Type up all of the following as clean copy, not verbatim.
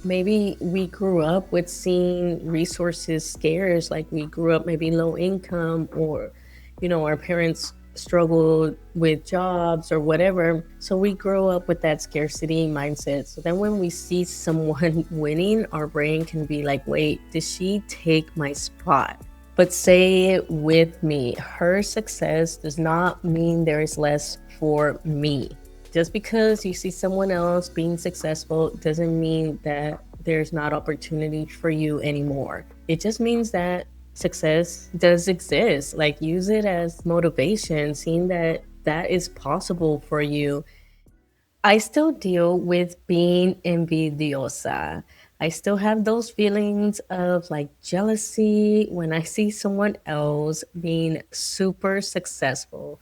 maybe we grew up with seeing resources scarce, like we grew up maybe low income, or our parents struggled with jobs or whatever, so we grow up with that scarcity mindset. So then when we see someone winning, our brain can be like, wait, did she take my spot? But say it with me, her success does not mean there is less for me. Just because you see someone else being successful doesn't mean that there's not opportunity for you anymore. It just means that success does exist. Like, use it as motivation, seeing that that is possible for you. I still deal with being envidiosa. I still have those feelings of like jealousy when I see someone else being super successful.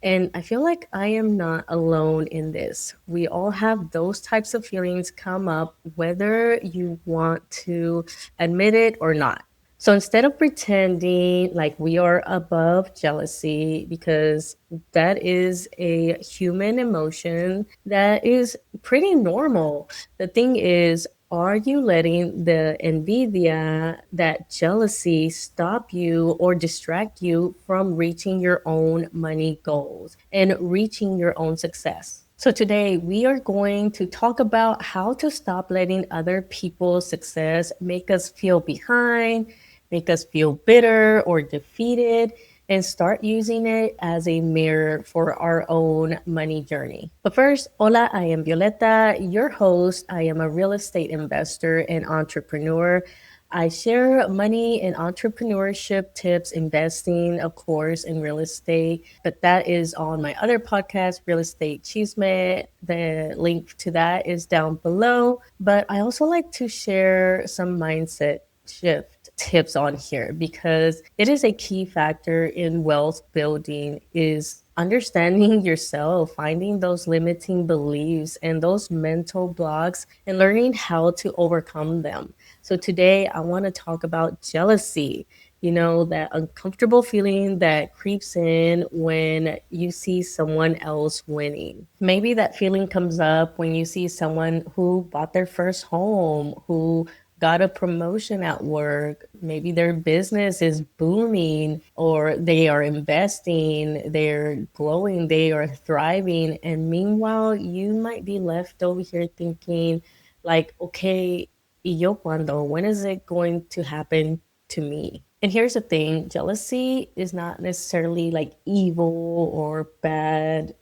And I feel like I am not alone in this. We all have those types of feelings come up, whether you want to admit it or not. So instead of pretending like we are above jealousy, because that is a human emotion that is pretty normal. The thing is, are you letting the envidia, that jealousy, stop you or distract you from reaching your own money goals and reaching your own success? So, today we are going to talk about how to stop letting other people's success make us feel behind, make us feel bitter or defeated, and start using it as a mirror for our own money journey. But first, hola, I am Violeta, your host. I am a real estate investor and entrepreneur. I share money and entrepreneurship tips, investing, of course, in real estate. But that is on my other podcast, Real Estate Chisme. The link to that is down below. But I also like to share some mindset shift tips on here, because it is a key factor in wealth building, is understanding yourself, finding those limiting beliefs and those mental blocks, and learning how to overcome them. So today I want to talk about jealousy. That uncomfortable feeling that creeps in when you see someone else winning. Maybe that feeling comes up when you see someone who bought their first home, who got a promotion at work. Maybe their business is booming, or they are investing, they're glowing, they are thriving. And meanwhile, you might be left over here thinking, like, okay, ¿y yo cuando? When is it going to happen to me? And here's the thing, jealousy is not necessarily like evil or bad.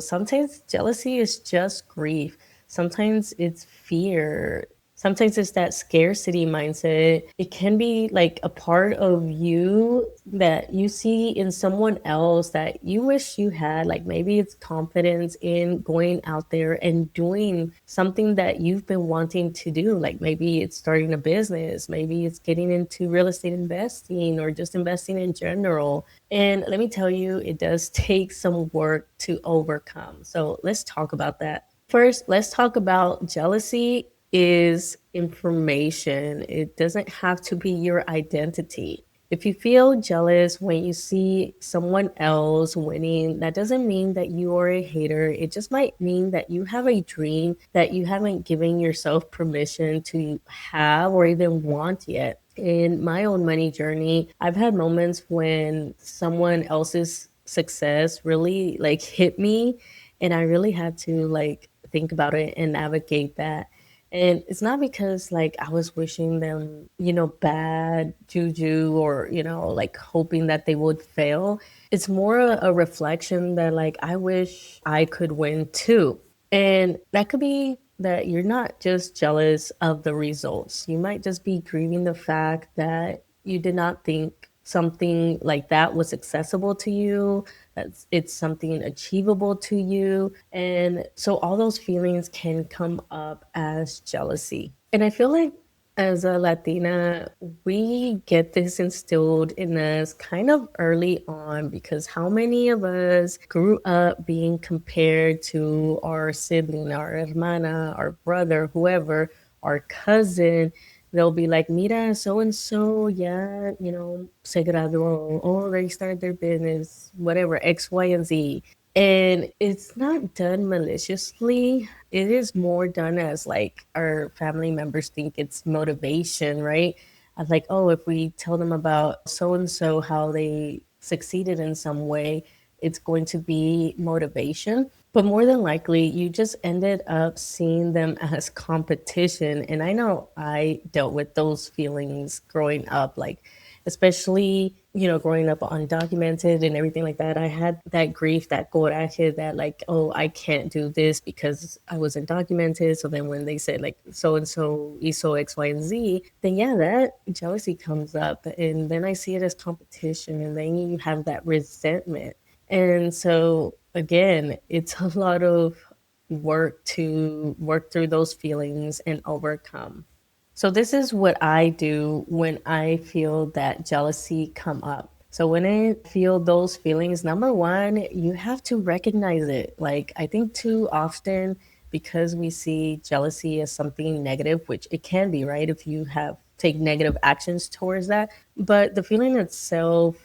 Sometimes jealousy is just grief. Sometimes it's fear. Sometimes it's that scarcity mindset. It can be like a part of you that you see in someone else that you wish you had. Like, maybe it's confidence in going out there and doing something that you've been wanting to do. Like, maybe it's starting a business, maybe it's getting into real estate investing, or just investing in general. And let me tell you, it does take some work to overcome. So let's talk about that. First, let's talk about jealousy is information. It doesn't have to be your identity. If you feel jealous when you see someone else winning, that doesn't mean that you are a hater. It just might mean that you have a dream that you haven't given yourself permission to have or even want yet. In my own money journey, I've had moments when someone else's success really like hit me, and I really had to like think about it and navigate that. And it's not because like I was wishing them, bad juju, or, like hoping that they would fail. It's more a reflection that like I wish I could win too. And that could be that you're not just jealous of the results. You might just be grieving the fact that you did not think something like that was accessible to you, that it's something achievable to you. And so all those feelings can come up as jealousy. And I feel like as a Latina, we get this instilled in us kind of early on, because how many of us grew up being compared to our sibling, our hermana, our brother, whoever, our cousin? They'll be like, mira, so and so, yeah, se graduó, or they started their business, whatever, X, Y, and Z. And it's not done maliciously. It is more done as like our family members think it's motivation, right? Like, oh, if we tell them about so and so, how they succeeded in some way, it's going to be motivation. But more than likely, you just ended up seeing them as competition. And I know I dealt with those feelings growing up, like, especially, growing up undocumented and everything like that. I had that grief, that coraje, that like, oh, I can't do this because I was undocumented. So then when they said like so and so hizo X, Y, and Z, then yeah, that jealousy comes up. And then I see it as competition. And then you have that resentment. And so again, it's a lot of work to work through those feelings and overcome. So this is what I do when I feel that jealousy come up. So when I feel those feelings, number one, you have to recognize it. Like I think too often, because we see jealousy as something negative, which it can be, right? If you have take negative actions towards that. But the feeling itself,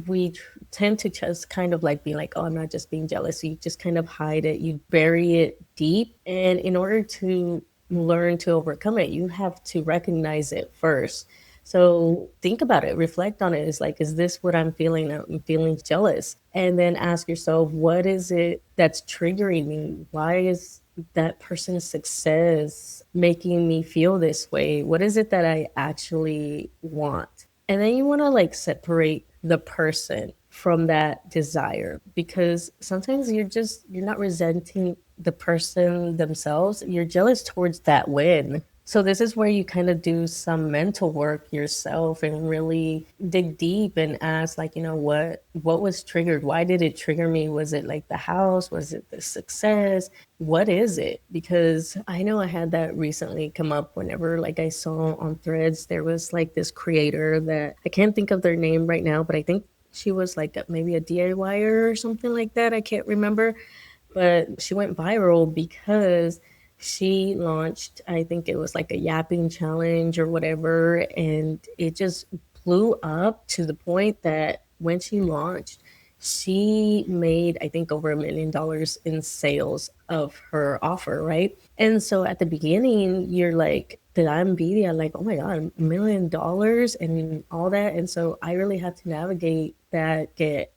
we tend to just kind of like be like, oh, I'm not just being jealous. You just kind of hide it, you bury it deep. And in order to learn to overcome it, you have to recognize it first. So think about it, reflect on it. It's like, is this what I'm feeling? I'm feeling jealous. And then ask yourself, what is it that's triggering me? Why is that person's success making me feel this way? What is it that I actually want? And then you want to like separate the person from that desire, because sometimes you're not resenting the person themselves, you're jealous towards that win. So this is where you kind of do some mental work yourself and really dig deep and ask, like, what was triggered? Why did it trigger me? Was it like the house? Was it the success? What is it? Because I know I had that recently come up whenever like I saw on Threads, there was like this creator that I can't think of their name right now, but I think she was like maybe a DIYer or something like that. I can't remember, but she went viral because she launched, I think it was like a yapping challenge or whatever, and it just blew up to the point that when she launched, she made, I think, over $1 million in sales of her offer, right? And so at the beginning, you're like, did I Envidia, like, oh my God, $1 million and all that. And so I really had to navigate that.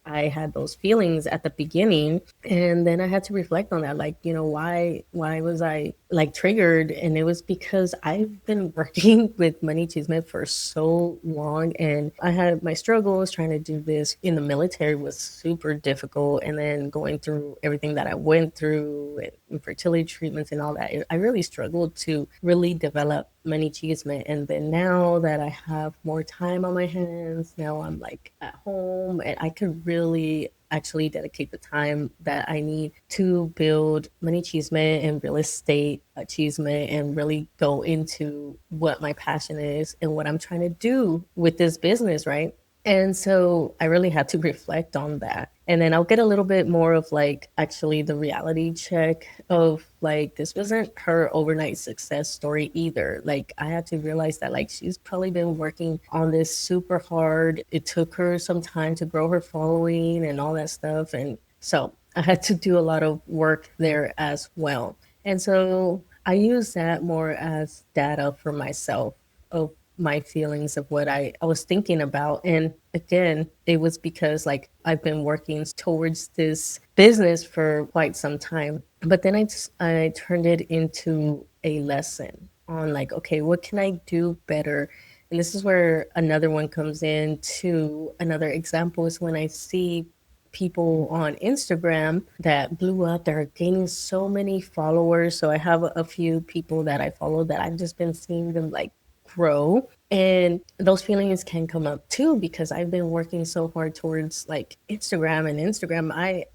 I had those feelings at the beginning. And then I had to reflect on that, like, why was I like triggered? And it was because I've been working with Money Chisme for so long, and I had my struggles trying to do this in the military was super difficult. And then going through everything that I went through and fertility treatments and all that, I really struggled to really develop Money Chisme. And then now that I have more time on my hands, now I'm like at home and I could really actually dedicate the time that I need to build Money Chisme and real estate chisme and really go into what my passion is and what I'm trying to do with this business, right? And so I really had to reflect on that. And then I'll get a little bit more of like actually the reality check of like, this wasn't her overnight success story either. Like, I had to realize that like she's probably been working on this super hard. It took her some time to grow her following and all that stuff. And so I had to do a lot of work there as well. And so I use that more as data for myself of my feelings of what I was thinking about. And again, it was because like I've been working towards this business for quite some time. But then I turned it into a lesson on like, okay, what can I do better? And this is where another one comes in to another example is when I see people on Instagram that blew up. They're gaining so many followers. So I have a few people that I follow that I've just been seeing them like grow. And those feelings can come up too because I've been working so hard towards like Instagram, and Instagram, I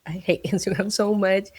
hate Instagram so much,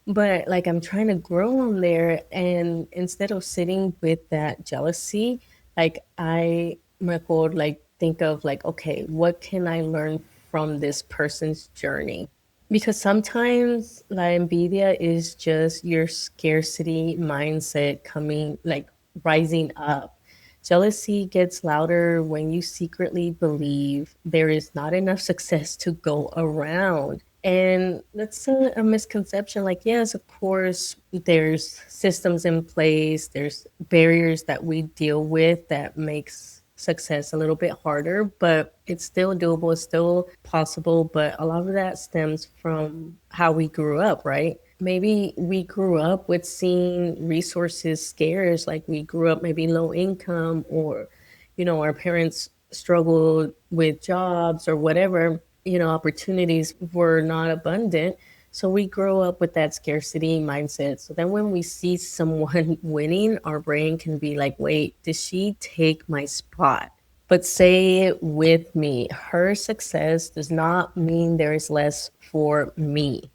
but like I'm trying to grow on there. And instead of sitting with that jealousy, like I record, like think of like, okay, what can I learn from this person's journey? Because sometimes La Envidia is just your scarcity mindset coming, like rising up. Jealousy gets louder when you secretly believe there is not enough success to go around. And that's a misconception. Like, yes, of course, there's systems in place, there's barriers that we deal with that makes success a little bit harder, but it's still doable, it's still possible. But a lot of that stems from how we grew up, right? Maybe we grew up with seeing resources scarce, like we grew up maybe low income, or our parents struggled with jobs or whatever, opportunities were not abundant. So we grow up with that scarcity mindset. So then when we see someone winning, our brain can be like, wait, did she take my spot? But say it with me, her success does not mean there is less for me.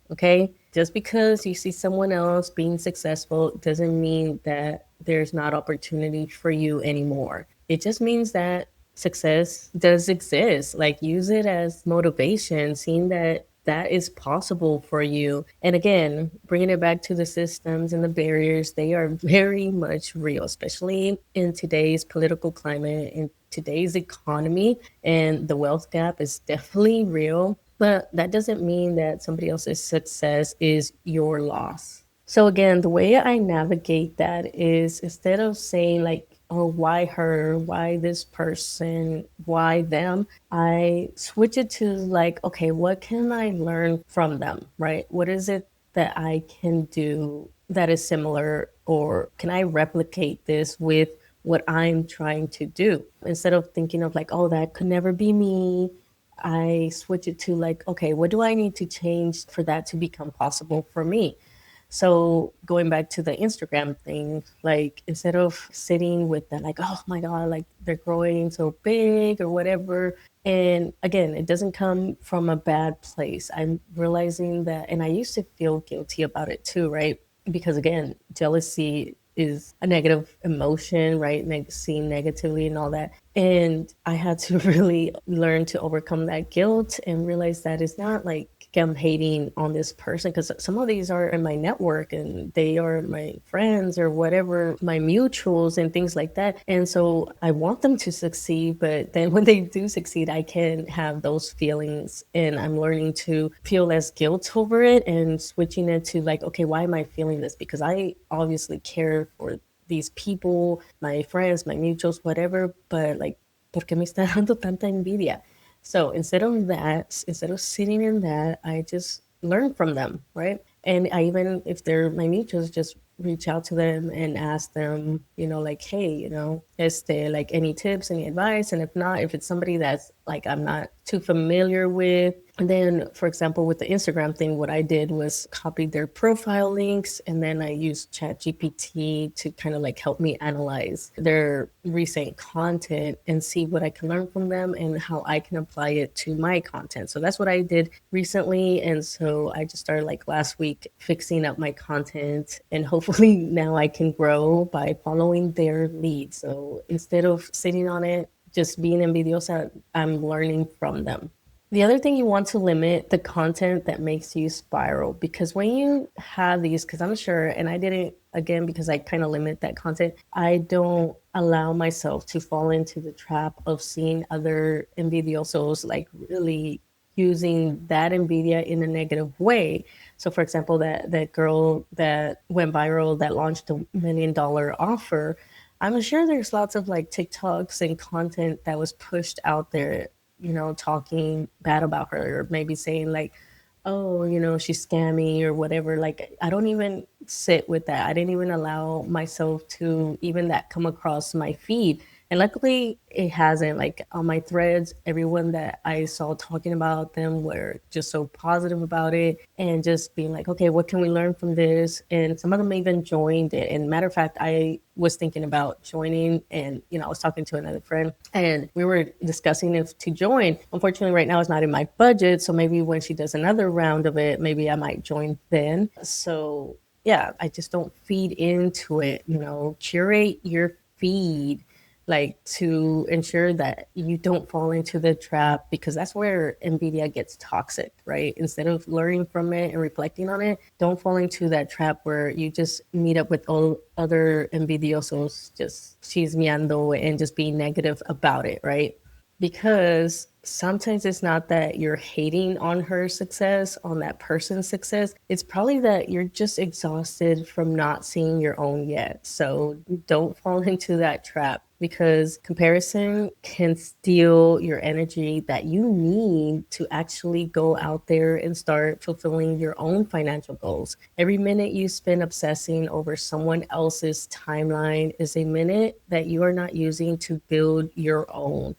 Okay. Just because you see someone else being successful doesn't mean that there's not opportunity for you anymore. It just means that success does exist. Like, use it as motivation, seeing that that is possible for you. And again, bringing it back to the systems and the barriers, they are very much real, especially in today's political climate, in today's economy. And the wealth gap is definitely real. But that doesn't mean that somebody else's success is your loss. So again, the way I navigate that is, instead of saying like, oh, why her, why this person, why them, I switch it to like, okay, what can I learn from them, right? What is it that I can do that is similar, or can I replicate this with what I'm trying to do? Instead of thinking of like, oh, that could never be me, I switch it to like, okay, what do I need to change for that to become possible for me? So going back to the Instagram thing, like, instead of sitting with that, like, oh my God, like they're growing so big or whatever. And again, it doesn't come from a bad place. I'm realizing that, and I used to feel guilty about it too, right? Because again, jealousy is a negative emotion, right? Seen negatively and all that. And I had to really learn to overcome that guilt and realize that it's not like I'm hating on this person, because some of these are in my network and they are my friends or whatever, my mutuals and things like that. And so I want them to succeed, but then when they do succeed, I can have those feelings, and I'm learning to feel less guilt over it and switching it to like, okay, why am I feeling this? Because I obviously care for these people, my friends, my mutuals, whatever, but like, ¿por qué me está dando tanta envidia? So instead of that, instead of sitting in that, I just learn from them, right? And I, even if they're my mutuals, just reach out to them and ask them, like, hey, is there like any tips, any advice? And if not, if it's somebody that's like I'm not too familiar with, and then, for example, with the Instagram thing, what I did was copy their profile links, and then I used ChatGPT to kind of like help me analyze their recent content and see what I can learn from them and how I can apply it to my content. So that's what I did recently. And so I just started like last week fixing up my content, and hopefully now I can grow by following their lead. So instead of sitting on it, just being envidiosa, I'm learning from them. The other thing, you want to limit the content that makes you spiral, because when you have these, because I'm sure, and I didn't, again, because I kind of limit that content, I don't allow myself to fall into the trap of seeing other envidiosos like really using that Envidia in a negative way. So for example, that girl that went viral that launched $1 million offer, I'm sure there's lots of like TikToks and content that was pushed out there, talking bad about her, or maybe saying like, oh, she's scammy or whatever. Like, I don't even sit with that. I didn't even allow myself to even that come across my feed. And luckily it hasn't. Like, on my threads, everyone that I saw talking about them were just so positive about it and just being like, okay, what can we learn from this? And some of them even joined it. And matter of fact, I was thinking about joining, and I was talking to another friend and we were discussing if to join. Unfortunately, right now it's not in my budget, so maybe when she does another round of it, maybe I might join then. So yeah, I just don't feed into it. Curate your feed, like, to ensure that you don't fall into the trap, because that's where Nvidia gets toxic, right? Instead of learning from it and reflecting on it, don't fall into that trap where you just meet up with all other envidiosos just chismeando and just being negative about it, right? because sometimes it's not that you're hating on her success, on that person's success. It's probably that you're just exhausted from not seeing your own yet. So don't fall into that trap because comparison can steal your energy that you need to actually go out there and start fulfilling your own financial goals. Every minute you spend obsessing over someone else's timeline is a minute that you are not using to build your own.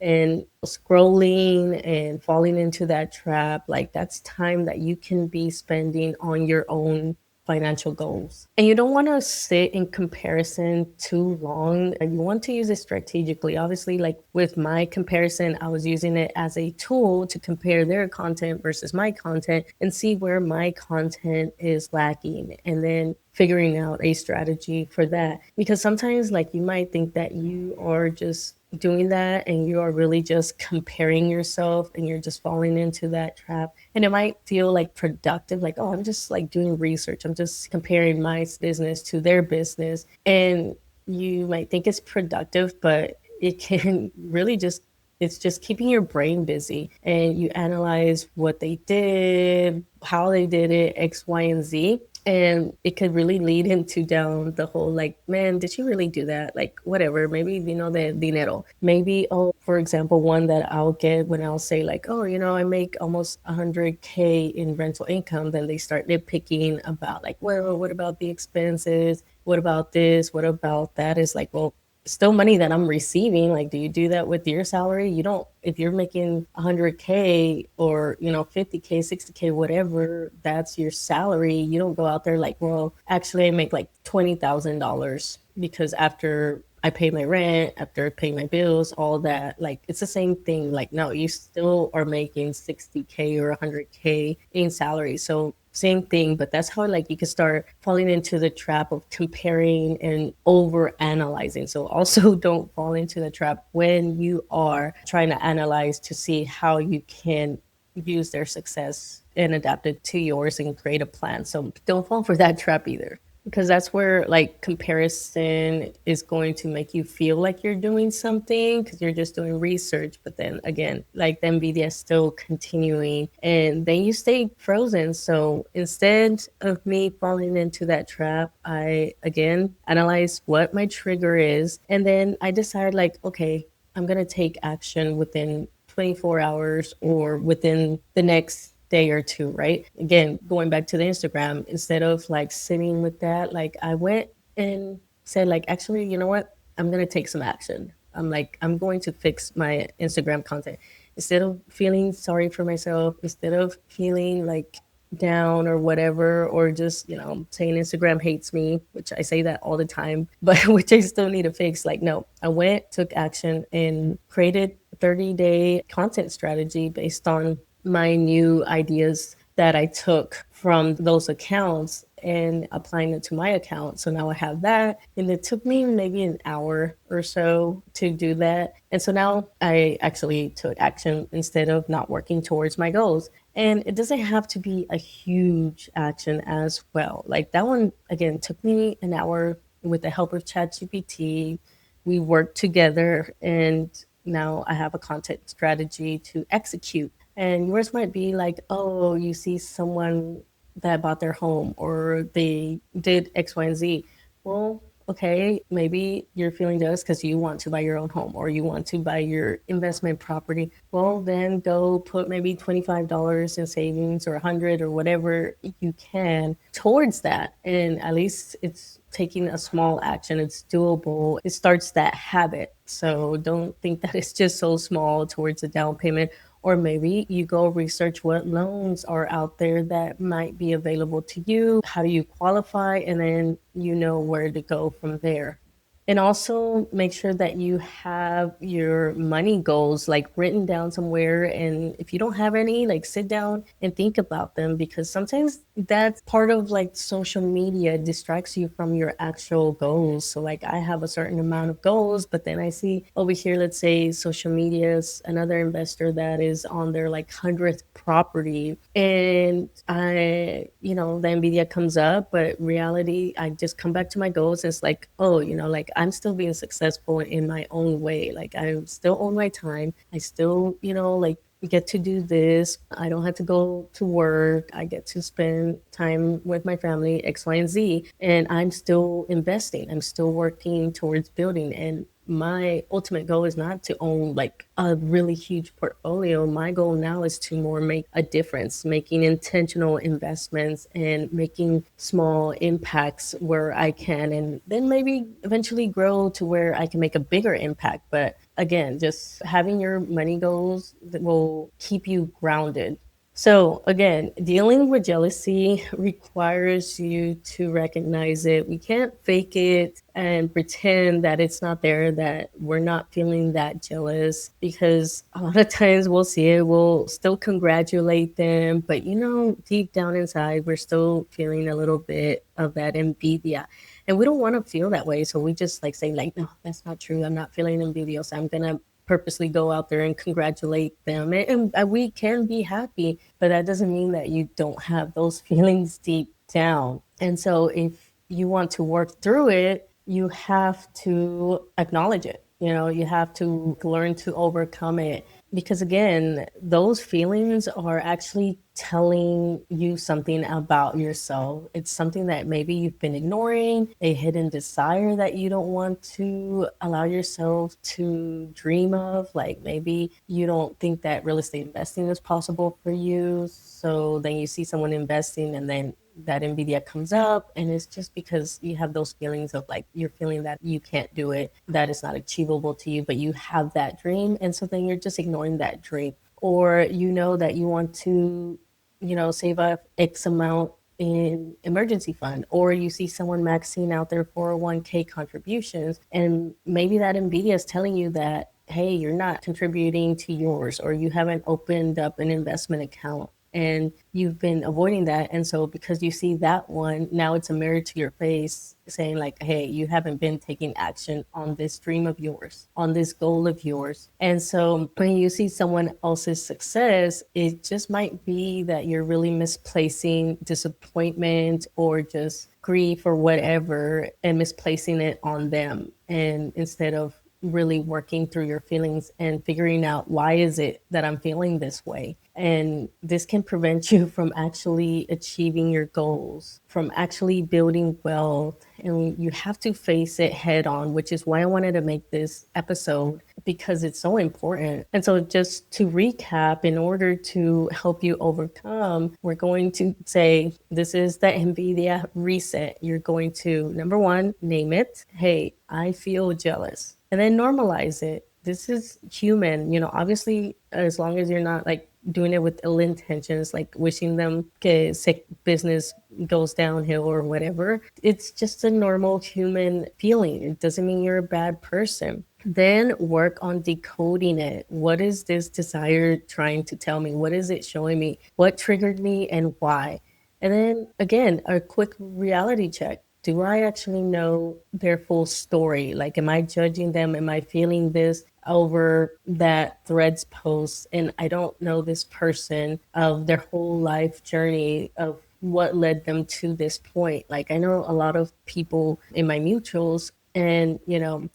And scrolling and falling into that trap, like that's time that you can be spending on your own financial goals. And you don't want to sit in comparison too long. You want to use it strategically. Obviously, like with my comparison, I was using it as a tool to compare their content versus my content and see where my content is lacking. And then figuring out a strategy for that. Because sometimes, like, you might think that you are just doing that and you are really just comparing yourself and you're just falling into that trap, and it might feel like productive, like, oh, I'm just like doing research, I'm just comparing my business to their business, and you might think it's productive, but it can really just, it's just keeping your brain busy, and you analyze what they did, how they did it, X, Y, and Z. And it could really lead into down the whole like, man, did she really do that? Like, whatever. Maybe, the dinero. Maybe, oh, for example, one that I'll get when I'll say, like, oh, I make almost 100K in rental income. Then they start nitpicking about, like, well, what about the expenses? What about this? What about that? Is like, well, still money that I'm receiving. Like, do you do that with your salary? You don't, if you're making 100K or, 50K, 60K, whatever, that's your salary. You don't go out there like, well, actually, I make like $20,000 because after I pay my rent, after I pay my bills, all that, like, it's the same thing. Like, no, you still are making 60K or 100K in salary. So same thing, but that's how like you can start falling into the trap of comparing and over analyzing. So also don't fall into the trap when you are trying to analyze to see how you can use their success and adapt it to yours and create a plan. So don't fall for that trap either, because that's where like comparison is going to make you feel like you're doing something because you're just doing research, but then again, like the Nvidia is still continuing and then you stay frozen. So instead of me falling into that trap, I again analyze what my trigger is, and then I decide like, okay, I'm going to take action within 24 hours or within the next day or two, right? Again, going back to the Instagram, instead of like sitting with that, like I went and said, like, actually, you know what? I'm going to take some action. I'm like, I'm going to fix my Instagram content. Instead of feeling sorry for myself, instead of feeling like down or whatever, or just, saying Instagram hates me, which I say that all the time, but which I still need to fix. Like, no, I went, took action, and created a 30-day content strategy based on my new ideas that I took from those accounts and applying it to my account. So now I have that. And it took me maybe an hour or so to do that. And so now I actually took action instead of not working towards my goals. And it doesn't have to be a huge action as well. Like that one, again, took me an hour with the help of ChatGPT. We worked together and now I have a content strategy to execute. And yours might be like, oh, you see someone that bought their home or they did X, Y, and Z. Well, okay, maybe you're feeling jealous because you want to buy your own home or you want to buy your investment property. Well, then go put maybe $25 in savings or 100 or whatever you can towards that. And at least it's taking a small action. It's doable. It starts that habit. So don't think that it's just so small towards a down payment, or maybe you go research what loans are out there that might be available to you. How do you qualify? And then you know where to go from there. And also make sure that you have your money goals like written down somewhere. And if you don't have any, like sit down and think about them, because sometimes that's part of like social media distracts you from your actual goals. So like I have a certain amount of goals, but then I see over here, let's say social media is another investor that is on their like 100th property. And the Nvidia comes up, but reality, I just come back to my goals. It's like, oh, like I'm still being successful in my own way. Like I still own my time. I still, like get to do this. I don't have to go to work. I get to spend time with my family, X, Y, and Z. And I'm still investing. I'm still working towards building. And my ultimate goal is not to own like a really huge portfolio. My goal now is to more make a difference, making intentional investments and making small impacts where I can, and then maybe eventually grow to where I can make a bigger impact. But again, just having your money goals that will keep you grounded. So again, dealing with jealousy requires you to recognize it. We can't fake it and pretend that it's not there, that we're not feeling that jealous, because a lot of times we'll see it, we'll still congratulate them, but deep down inside, we're still feeling a little bit of that envidia. And we don't want to feel that way. So we just like say like, no, that's not true. I'm not feeling envious. I'm going to purposely go out there and congratulate them. And we can be happy, but that doesn't mean that you don't have those feelings deep down. And so if you want to work through it, you have to acknowledge it. You have to learn to overcome it, because again, those feelings are actually telling you something about yourself. It's something that maybe you've been ignoring, a hidden desire that you don't want to allow yourself to dream of. Like maybe you don't think that real estate investing is possible for you. So then you see someone investing and then that Envidia comes up, and it's just because you have those feelings of like you're feeling that you can't do it, that is not achievable to you, but you have that dream, and so then you're just ignoring that dream. Or that you want to save up X amount in emergency fund, or you see someone maxing out their 401k contributions, and maybe that Nvidia is telling you that, hey, you're not contributing to yours, or you haven't opened up an investment account and you've been avoiding that. And so because you see that one, now it's a mirror to your face saying like, hey, you haven't been taking action on this dream of yours, on this goal of yours. And so when you see someone else's success, it just might be that you're really misplacing disappointment or just grief or whatever and misplacing it on them. And instead of really working through your feelings and figuring out, why is it that I'm feeling this way? And this can prevent you from actually achieving your goals, from actually building wealth. And you have to face it head on, which is why I wanted to make this episode, because it's so important. And so just to recap, in order to help you overcome, we're going to say, this is the Envidia Reset. You're going to, number one, name it. Hey, I feel jealous. And then normalize it. This is human, obviously, as long as you're not like doing it with ill intentions, like wishing them sick business goes downhill or whatever. It's just a normal human feeling. It doesn't mean you're a bad person. Then work on decoding it. What is this desire trying to tell me? What is it showing me? What triggered me and why? And then again, a quick reality check. Do I actually know their full story? Like, am I judging them? Am I feeling this over that Threads post? And I don't know this person of their whole life journey of what led them to this point. Like, I know a lot of people in my mutuals, and,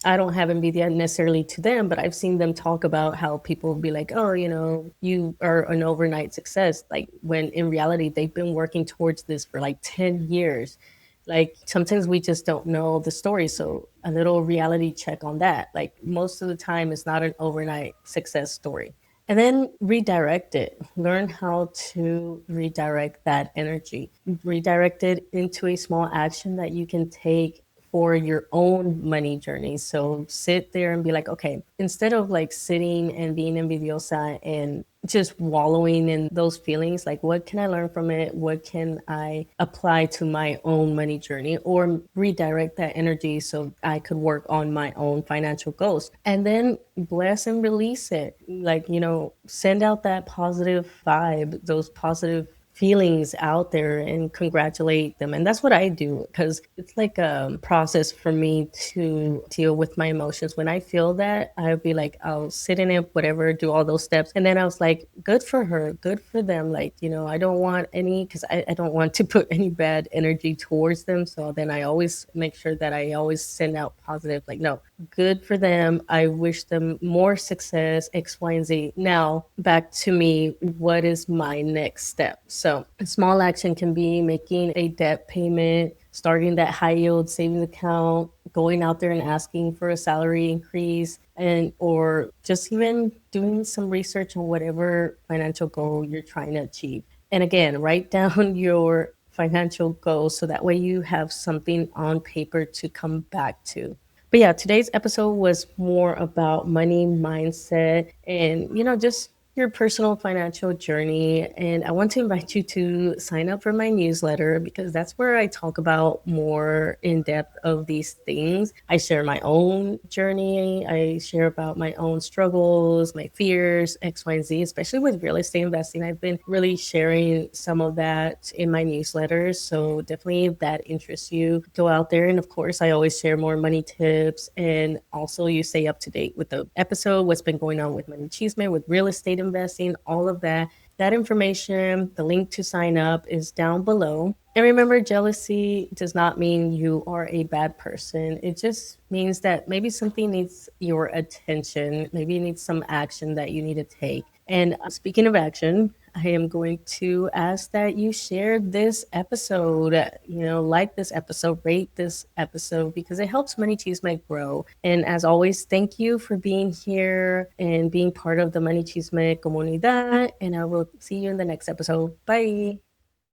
I don't have Envidia necessarily to them, but I've seen them talk about how people be like, oh, you are an overnight success. Like, when in reality, they've been working towards this for like 10 years. Like sometimes we just don't know the story. So a little reality check on that. Like most of the time it's not an overnight success story. And then redirect it. Learn how to redirect that energy. Redirect it into a small action that you can take for your own money journey. So sit there and be like, okay, instead of like sitting and being envidiosa and just wallowing in those feelings, like what can I learn from it? What can I apply to my own money journey, or redirect that energy so I could work on my own financial goals? And then bless and release it. Like, send out that positive vibe, those positive feelings out there and congratulate them. And that's what I do, because it's like a process for me to deal with my emotions. When I feel that, I'll be like, I'll sit in it, whatever, do all those steps. And then I was like, good for her, good for them. Like, I don't want any, because I don't want to put any bad energy towards them. So then I always make sure that I always send out positive, like, no, good for them. I wish them more success, X, Y, and Z. Now, back to me, what is my next step? So, a small action can be making a debt payment, starting that high yield savings account, going out there and asking for a salary increase, and or just even doing some research on whatever financial goal you're trying to achieve. And again, write down your financial goals so that way you have something on paper to come back to. But yeah, today's episode was more about money mindset and, just your personal financial journey. And I want to invite you to sign up for my newsletter, because that's where I talk about more in depth of these things. I share my own journey. I share about my own struggles, my fears, X, Y, and Z, especially with real estate investing. I've been really sharing some of that in my newsletters. So definitely, if that interests you, go out there. And of course, I always share more money tips. And also, you stay up to date with the episode, what's been going on with Money Cheeseman, with real estate investing, all of that. That information, the link to sign up is down below. And remember, jealousy does not mean you are a bad person. It just means that maybe something needs your attention. Maybe you need some action that you need to take. And speaking of action, I am going to ask that you share this episode, like this episode, rate this episode, because it helps Money Chisme grow. And as always, thank you for being here and being part of the Money Chisme comunidad. And I will see you in the next episode. Bye.